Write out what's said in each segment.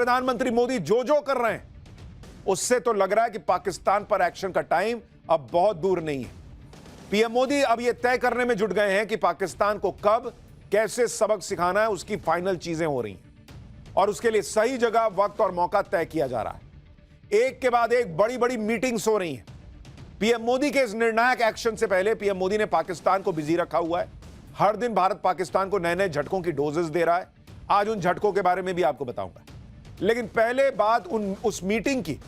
प्रधानमंत्री मोदी जो कर रहे हैं उससे तो लग रहा है कि पाकिस्तान पर एक्शन का टाइम अब बहुत दूर नहीं है। पीएम मोदी अब यह तय करने में जुट गए हैं कि पाकिस्तान को कब कैसे सबक सिखाना है, उसकी फाइनल चीजें हो रही हैं और उसके लिए सही जगह, वक्त और मौका तय किया जा रहा है। एक के बाद एक बड़ी बड़ी मीटिंग्स हो रही हैं। पीएम मोदी के इस निर्णायक एक्शन से पहले पीएम मोदी ने पाकिस्तान को बिजी रखा हुआ है। हर दिन भारत पाकिस्तान को नए नए झटकों की डोजेस दे रहा है। आज उन झटकों के बारे में भी आपको बताऊंगा, लेकिन पहले बात उस मीटिंग की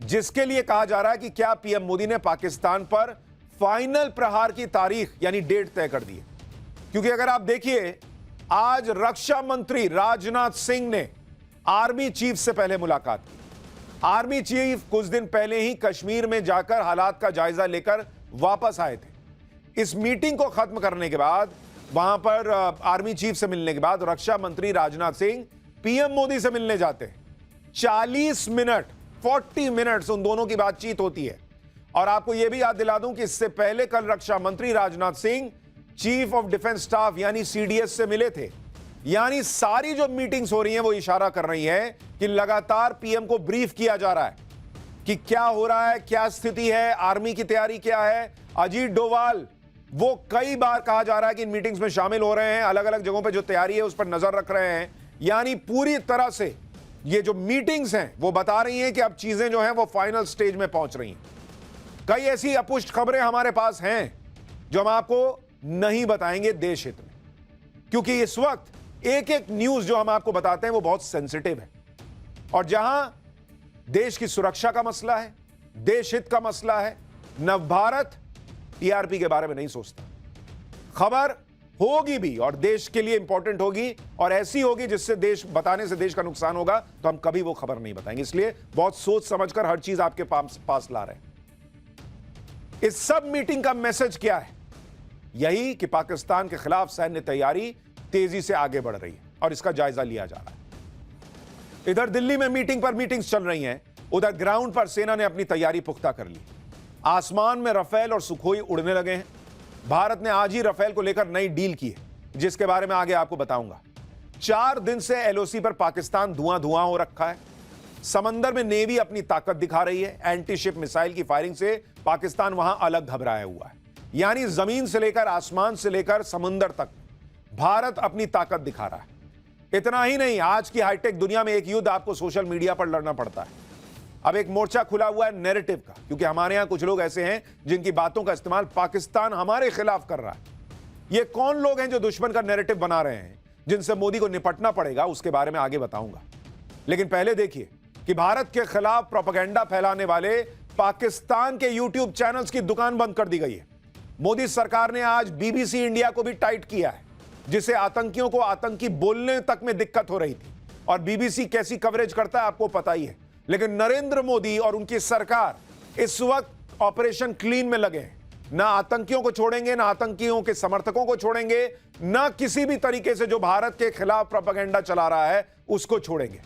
जिसके लिए कहा जा रहा है कि क्या पीएम मोदी ने पाकिस्तान पर फाइनल प्रहार की तारीख यानी डेट तय कर दी है। क्योंकि अगर आप देखिए, आज रक्षा मंत्री राजनाथ सिंह ने आर्मी चीफ से पहले मुलाकात की। आर्मी चीफ कुछ दिन पहले ही कश्मीर में जाकर हालात का जायजा लेकर वापस आए थे। इस मीटिंग को खत्म करने के बाद, वहां पर आर्मी चीफ से मिलने के बाद रक्षा मंत्री राजनाथ सिंह पीएम मोदी से मिलने जाते हैं। 40 मिनट्स उन दोनों की बातचीत होती है। और आपको यह भी याद दिला दूं कि इससे पहले कल रक्षा मंत्री Rajnath Singh chief of defence staff यानी सीडीएस से मिले थे। यानी सारी जो मीटिंग्स हो रही हैं वो इशारा कर रही है कि लगातार पीएम को ब्रीफ किया जा रहा है कि क्या हो रहा है, क्या स्थिति है, आर्मी की तैयारी क्या है। अजीत डोभाल वो कई बार कहा जा रहा है कि इन मीटिंग्स में शामिल हो रहे हैं, अलग अलग जगहों पर जो तैयारी है उस पर नजर रख रहे हैं। यानी पूरी तरह से ये जो मीटिंग्स हैं वो बता रही हैं कि अब चीजें जो हैं वो फाइनल स्टेज में पहुंच रही हैं। कई ऐसी अपुष्ट खबरें हमारे पास हैं जो हम आपको नहीं बताएंगे देश हित में, क्योंकि इस वक्त एक एक न्यूज जो हम आपको बताते हैं वो बहुत सेंसिटिव है। और जहां देश की सुरक्षा का मसला है, देश हित का मसला है, नवभारत टीआरपी के बारे में नहीं सोचता। खबर होगी भी और देश के लिए इंपॉर्टेंट होगी और ऐसी होगी जिससे देश बताने से देश का नुकसान होगा, तो हम कभी वो खबर नहीं बताएंगे। इसलिए बहुत सोच समझकर हर चीज आपके पास ला रहे हैं। इस सब मीटिंग का मैसेज क्या है? यही कि पाकिस्तान के खिलाफ सैन्य तैयारी तेजी से आगे बढ़ रही है और इसका जायजा लिया जा रहा है। इधर दिल्ली में मीटिंग पर मीटिंग्स चल रही हैं, उधर ग्राउंड पर सेना ने अपनी तैयारी पुख्ता कर ली। आसमान में रफेल और सुखोई उड़ने लगे हैं। भारत ने आज ही रफेल को लेकर नई डील की है, जिसके बारे में आगे आपको बताऊंगा। 4 दिन से एलओसी पर पाकिस्तान धुआं हो रखा है। समंदर में नेवी अपनी ताकत दिखा रही है। एंटी शिप मिसाइल की फायरिंग से पाकिस्तान वहां अलग घबराया हुआ है। यानी जमीन से लेकर आसमान से लेकर समुंदर तक भारत अपनी ताकत दिखा रहा है। इतना ही नहीं, आज की हाईटेक दुनिया में एक युद्ध आपको सोशल मीडिया पर लड़ना पड़ता है। अब एक मोर्चा खुला हुआ है नैरेटिव का, क्योंकि हमारे यहां कुछ लोग ऐसे हैं जिनकी बातों का इस्तेमाल पाकिस्तान हमारे खिलाफ कर रहा है। ये कौन लोग हैं जो दुश्मन का नैरेटिव बना रहे हैं, जिनसे मोदी को निपटना पड़ेगा, उसके बारे में आगे बताऊंगा। लेकिन पहले देखिए कि भारत के खिलाफ प्रोपेगेंडा फैलाने वाले पाकिस्तान के यूट्यूब चैनल्स की दुकान बंद कर दी गई है। मोदी सरकार ने आज बीबीसी इंडिया को भी टाइट किया है, जिसे आतंकियों को आतंकी बोलने तक में दिक्कत हो रही थी। और बीबीसी कैसी कवरेज करता है आपको पता ही है। लेकिन नरेंद्र मोदी और उनकी सरकार इस वक्त ऑपरेशन क्लीन में लगे हैं। ना आतंकियों को छोड़ेंगे, ना आतंकियों के समर्थकों को छोड़ेंगे, ना किसी भी तरीके से जो भारत के खिलाफ प्रोपेगेंडा चला रहा है उसको छोड़ेंगे।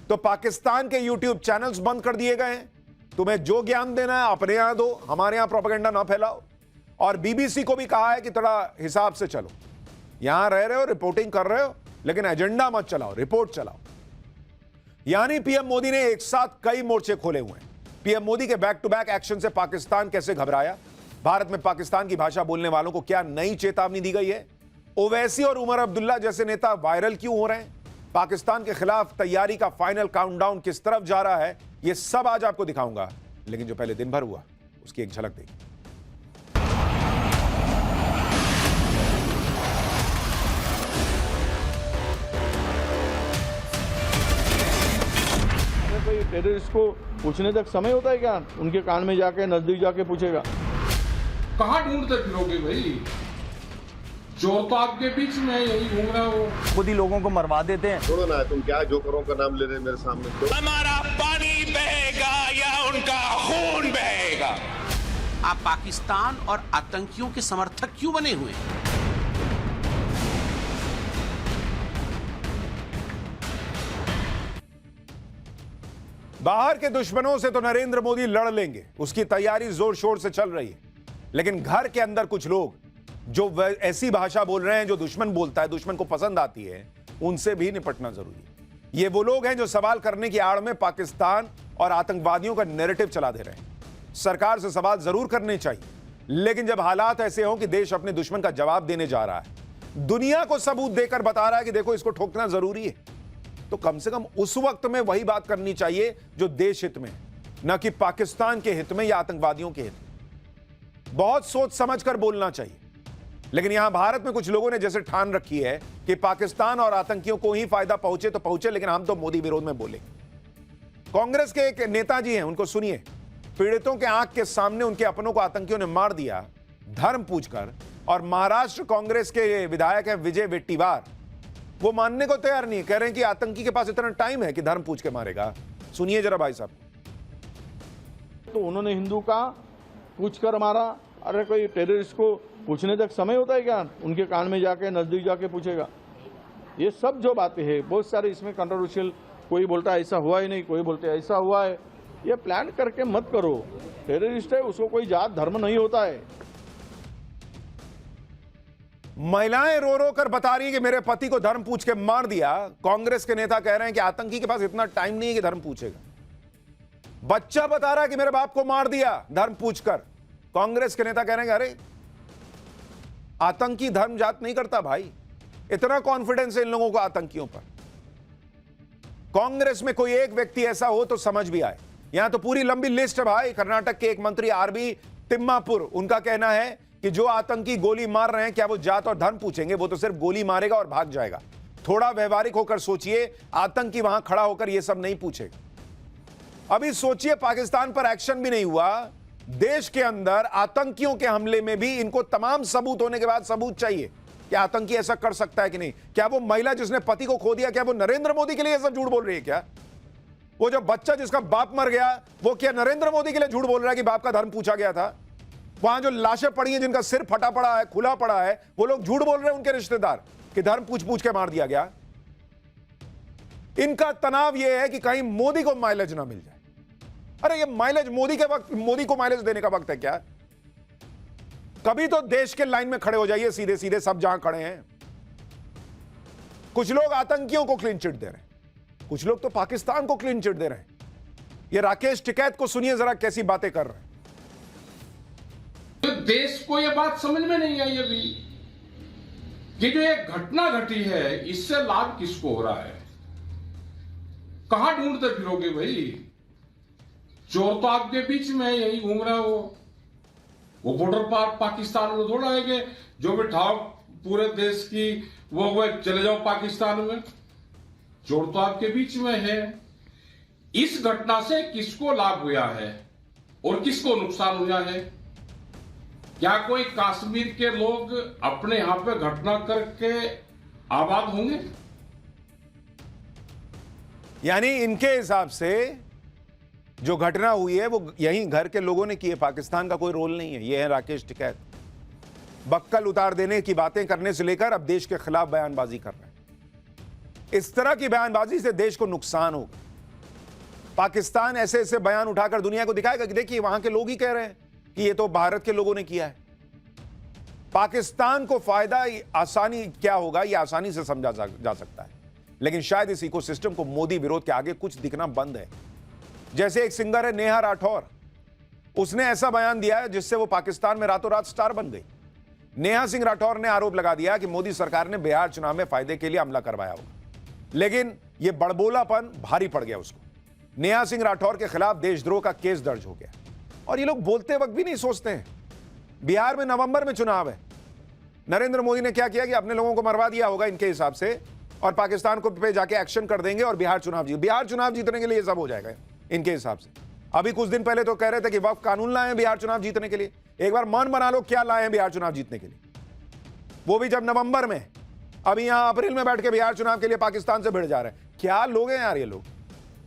तो पाकिस्तान के यूट्यूब चैनल्स बंद कर दिए गए हैं। तुम्हें जो ज्ञान देना है अपने यहां दो, हमारे यहां प्रोपेगेंडा ना फैलाओ। और बीबीसी को भी कहा है कि थोड़ा हिसाब से चलो, यहां रह रहे हो, रिपोर्टिंग कर रहे हो, लेकिन एजेंडा मत चलाओ, रिपोर्ट चलाओ। यानी पीएम मोदी ने एक साथ कई मोर्चे खोले हुए हैं। पीएम मोदी के बैक टू बैक एक्शन से पाकिस्तान कैसे घबराया, भारत में पाकिस्तान की भाषा बोलने वालों को क्या नई चेतावनी दी गई है, ओवैसी और उमर अब्दुल्ला जैसे नेता वायरल क्यों हो रहे हैं, पाकिस्तान के खिलाफ तैयारी का फाइनल काउंटडाउन किस तरफ जा रहा है, यह सब आज आपको दिखाऊंगा। लेकिन जो पहले दिन भर हुआ उसकी एक झलक देखिए। टेररिस्ट को पूछने तक समय होता है क्या? उनके कान में जाके नजदीक जाके पूछेगा। कहाँ ढूंढते फिरोगे भाई? चोर तो आपके बीच में यही घूम रहा हो। खुद ही लोगों को मरवा देते हैं। छोड़ो ना, तुम क्या जोकरों का नाम ले रहे मेरे सामने। हमारा पानी बहेगा या उनका खून बहेगा। आप पाकिस्तान और आतंकियों के समर्थक क्यों बने हुए हैं? बाहर के दुश्मनों से तो नरेंद्र मोदी लड़ लेंगे, उसकी तैयारी जोर शोर से चल रही है। लेकिन घर के अंदर कुछ लोग जो ऐसी भाषा बोल रहे हैं जो दुश्मन बोलता है, दुश्मन को पसंद आती है, उनसे भी निपटना जरूरी है। ये वो लोग हैं जो सवाल करने की आड़ में पाकिस्तान और आतंकवादियों का नैरेटिव चला दे रहे हैं। सरकार से सवाल जरूर करने चाहिए, लेकिन जब हालात ऐसे हों कि देश अपने दुश्मन का जवाब देने जा रहा है, दुनिया को सबूत देकर बता रहा है कि देखो इसको ठोकना जरूरी है, तो कम से कम उस वक्त में वही बात करनी चाहिए जो देश हित में, न कि पाकिस्तान के हित में या आतंकवादियों के हित में। बहुत सोच समझ कर बोलना चाहिए। लेकिन यहां भारत में कुछ लोगों ने जैसे ठान रखी है कि पाकिस्तान और आतंकियों को ही फायदा पहुंचे तो पहुंचे, लेकिन हम तो मोदी विरोध में बोले। कांग्रेस के एक नेताजी हैं, उनको सुनिए। पीड़ितों के आंख के सामने उनके अपनों को आतंकियों ने मार दिया धर्म पूछकर, और महाराष्ट्र कांग्रेस के विधायक हैं विजय वेट्टीवार, वो मानने को तैयार नहीं है। कह रहे हैं कि आतंकी के पास इतना टाइम है कि धर्म पूछ के मारेगा। सुनिए जरा भाई साहब। तो उन्होंने हिंदू का पूछ कर मारा। अरे कोई टेररिस्ट को पूछने तक समय होता है क्या? उनके कान में जाके नजदीक जाके पूछेगा। ये सब जो बातें हैं बहुत सारे इसमें कंट्रोवर्शियल, कोई बोलता है ऐसा हुआ ही नहीं, कोई बोलते हैं ऐसा हुआ है। ये प्लान करके मत करो। टेररिस्ट है, उसको कोई जात धर्म नहीं होता है। महिलाएं रो रो कर बता रही है कि मेरे पति को धर्म पूछ के मार दिया। कांग्रेस के नेता कह रहे हैं कि आतंकी के पास इतना टाइम नहीं है कि धर्म पूछेगा। बच्चा बता रहा है कि मेरे बाप को मार दिया धर्म पूछकर। कांग्रेस के नेता कह रहे हैं कि अरे आतंकी धर्म जात नहीं करता भाई। इतना कॉन्फिडेंस है इन लोगों को आतंकियों पर। कांग्रेस में कोई एक व्यक्ति ऐसा हो तो समझ भी आए। यहां तो पूरी लंबी लिस्ट है भाई। कर्नाटक के एक मंत्री आरबी तिम्मापुर, उनका कहना है कि जो आतंकी गोली मार रहे हैं, क्या वो जात और धर्म पूछेंगे? वो तो सिर्फ गोली मारेगा और भाग जाएगा। थोड़ा व्यवहारिक होकर सोचिए, आतंकी वहां खड़ा होकर यह सब नहीं पूछेगा। अभी सोचिए, पाकिस्तान पर एक्शन भी नहीं हुआ, देश के अंदर आतंकियों के हमले में भी इनको तमाम सबूत होने के बाद सबूत चाहिए कि आतंकी ऐसा कर सकता है कि नहीं। क्या वो महिला जिसने पति को खो दिया, क्या वो नरेंद्र मोदी के लिए ये सब झूठ बोल रही है? क्या वो जो बच्चा जिसका बाप मर गया, वो क्या नरेंद्र मोदी के लिए झूठ बोल रहा है कि बाप का धर्म पूछा गया था? वहां जो लाशें पड़ी हैं, जिनका सिर फटा पड़ा है, खुला पड़ा है, वो लोग झूठ बोल रहे हैं, उनके रिश्तेदार, कि धर्म पूछ पूछ के मार दिया गया। इनका तनाव यह है कि कहीं मोदी को माइलेज ना मिल जाए। अरे ये माइलेज मोदी के वक्त, मोदी को माइलेज देने का वक्त है क्या? कभी तो देश के लाइन में खड़े हो जाइए सीधे सीधे, सब जहां खड़े हैं। कुछ लोग आतंकियों को क्लीन चिट दे रहे हैं, कुछ लोग तो पाकिस्तान को क्लीन चिट दे रहे हैं। ये राकेश टिकैत को सुनिए जरा, कैसी बातें कर रहे हैं। तो देश को यह बात समझ में नहीं आई अभी कि जो एक घटना घटी है, इससे लाभ किसको हो रहा है? कहां ढूंढते फिरोगे भाई? चोर तो आपके बीच में यही घूम रहा है। वो बॉर्डर पार पाकिस्तान में थोड़ा है कि जो भी ठाव पूरे देश की वो चले जाओ पाकिस्तान में। चोर तो आपके बीच में है। इस घटना से किसको लाभ हुआ है और किसको नुकसान हुआ है? क्या कोई कश्मीर के लोग अपने यहां पे घटना करके आबाद होंगे? यानी इनके हिसाब से जो घटना हुई है वो यहीं घर के लोगों ने की है, पाकिस्तान का कोई रोल नहीं है। ये है राकेश टिकैत। बक्कल उतार देने की बातें करने से लेकर अब देश के खिलाफ बयानबाजी कर रहे हैं। इस तरह की बयानबाजी से देश को नुकसान होगा। पाकिस्तान ऐसे ऐसे बयान उठाकर दुनिया को दिखाएगा कि देखिए वहां के लोग ही कह रहे हैं कि ये तो भारत के लोगों ने किया है। पाकिस्तान को फायदा आसानी क्या होगा, ये आसानी से समझा जा सकता है, लेकिन शायद इस इकोसिस्टम को मोदी विरोध के आगे कुछ दिखना बंद है। जैसे एक सिंगर है नेहा राठौर, उसने ऐसा बयान दिया है जिससे वो पाकिस्तान में रातों रात स्टार बन गई। नेहा सिंह राठौर ने आरोप लगा दिया कि मोदी सरकार ने बिहार चुनाव में फायदे के लिए हमला करवाया होगा, लेकिन यह बड़बोलापन भारी पड़ गया उसको। नेहा सिंह राठौर के खिलाफ देशद्रोह का केस दर्ज हो गया। और ये लोग बोलते वक्त भी नहीं सोचते हैं। बिहार में नवंबर में चुनाव है, नरेंद्र मोदी ने क्या किया कि अपने लोगों को मरवा दिया होगा इनके हिसाब से, और पाकिस्तान को पे जाके एक्शन कर देंगे और बिहार चुनाव जीतने के लिए सब हो जाएगा इनके हिसाब से। अभी कुछ दिन पहले तो कह रहे थे कि वक्फ कानून लाए हैं बिहार चुनाव जीतने के लिए। एक बार मन बना लो क्या लाए हैं बिहार चुनाव जीतने के लिए, वो भी जब नवंबर में। अभी यहां अप्रैल में बैठ के बिहार चुनाव के लिए पाकिस्तान से भिड़ जा रहे हैं। क्या लोग हैं यार ये लोग।